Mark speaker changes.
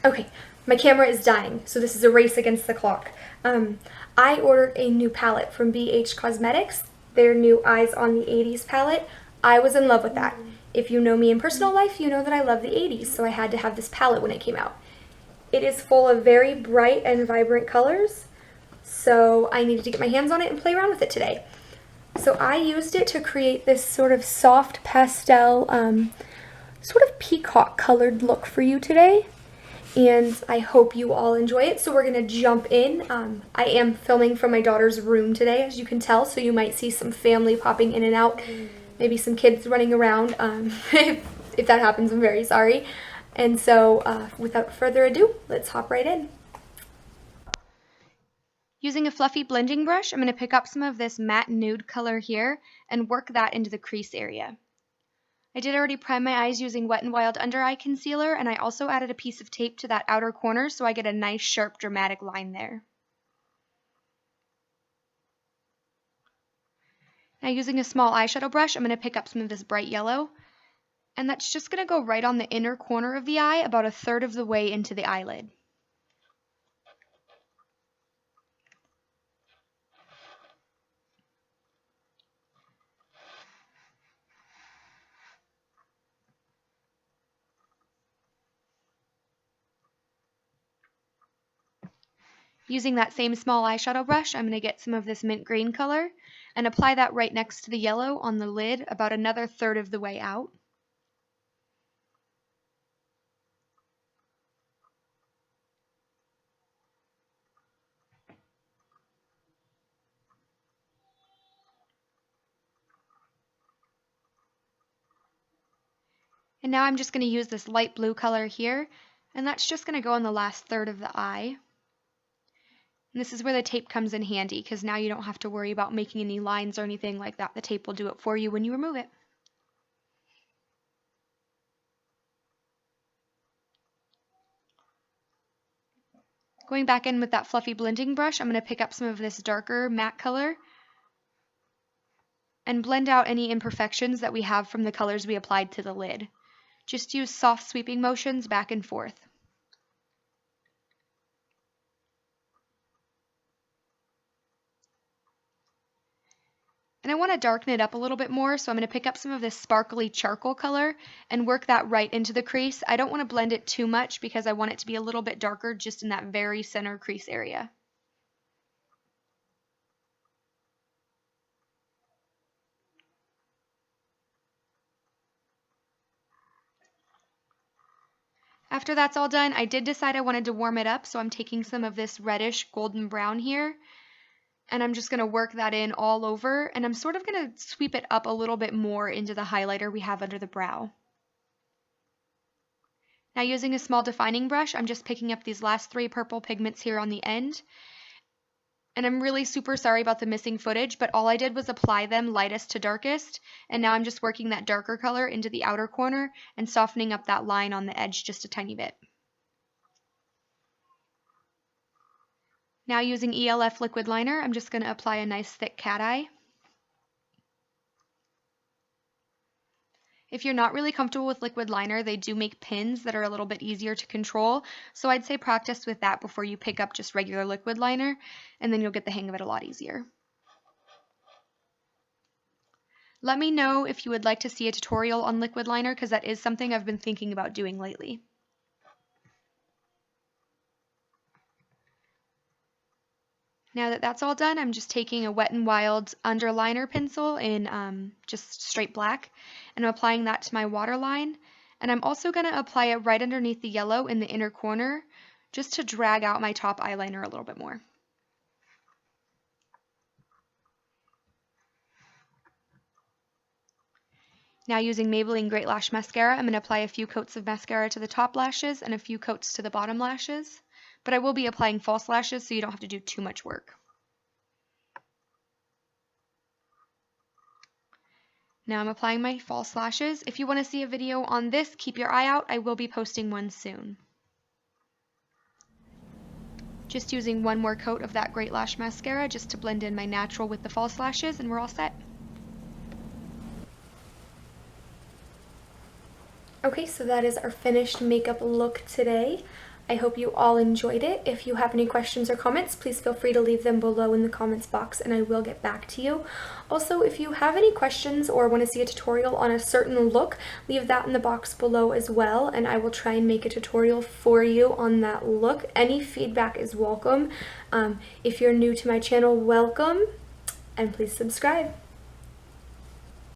Speaker 1: Okay, my camera is dying, so this is a race against the clock. I ordered a new palette from BHCosmetics, their new Eyes On the 80s palette. I was in love with that. If you know me in personal life, you know that I love the 80s, so I had to have this palette when it came out. It is full of very bright and vibrant colors, so I needed to get my hands on it and play around with it today. So I used it to create this sort of soft pastel, sort of peacock colored look for you today. And I hope you all enjoy it. So we're going to jump in. I am filming from my daughter's room today, as you can tell, so you might see some family popping in and out, maybe some kids running around. If that happens, I'm very sorry. And so without further ado, let's hop right in. Using a fluffy blending brush, I'm going to pick up some of this matte nude color here and work that into the crease area. I did already prime my eyes using Wet n Wild under eye concealer, and I also added a piece of tape to that outer corner so I get a nice sharp dramatic line there. Now using a small eyeshadow brush, I'm going to pick up some of this bright yellow, and that's just going to go right on the inner corner of the eye, about 1/3 of the way into the eyelid. Using that same small eyeshadow brush, I'm going to get some of this mint green color and apply that right next to the yellow on the lid, about another 1/3 of the way out. And now I'm just going to use this light blue color here, and that's just going to go on the last 1/3 of the eye. And this is where the tape comes in handy, because now you don't have to worry about making any lines or anything like that. The tape will do it for you when you remove it. Going back in with that fluffy blending brush, I'm going to pick up some of this darker matte color and blend out any imperfections that we have from the colors we applied to the lid. Just use soft sweeping motions back and forth. And I want to darken it up a little bit more, so I'm going to pick up some of this sparkly charcoal color and work that right into the crease. I don't want to blend it too much because I want it to be a little bit darker just in that very center crease area. After that's all done, I did decide I wanted to warm it up, so I'm taking some of this reddish golden brown here, and I'm just going to work that in all over, and I'm sort of going to sweep it up a little bit more into the highlighter we have under the brow. Now using a small defining brush, I'm just picking up these last 3 purple pigments here on the end. And I'm really super sorry about the missing footage, but all I did was apply them lightest to darkest, and now I'm just working that darker color into the outer corner and softening up that line on the edge just a tiny bit. Now using ELF liquid liner, I'm just going to apply a nice thick cat eye. If you're not really comfortable with liquid liner, they do make pins that are a little bit easier to control, so I'd say practice with that before you pick up just regular liquid liner, and then you'll get the hang of it a lot easier. Let me know if you would like to see a tutorial on liquid liner, because that is something I've been thinking about doing lately. Now that that's all done, I'm just taking a Wet n Wild underliner pencil in just straight black, and I'm applying that to my waterline. And I'm also going to apply it right underneath the yellow in the inner corner, just to drag out my top eyeliner a little bit more. Now using Maybelline Great Lash Mascara, I'm going to apply a few coats of mascara to the top lashes and a few coats to the bottom lashes. But I will be applying false lashes, so you don't have to do too much work. Now I'm applying my false lashes. If you want to see a video on this, keep your eye out. I will be posting one soon. Just using one more coat of that Great Lash Mascara just to blend in my natural with the false lashes, and we're all set. Okay, so that is our finished makeup look today. I hope you all enjoyed it. If you have any questions or comments, please feel free to leave them below in the comments box and I will get back to you. Also, if you have any questions or want to see a tutorial on a certain look, leave that in the box below as well, and I will try and make a tutorial for you on that look. Any feedback is welcome. If you're new to my channel, welcome, and please subscribe.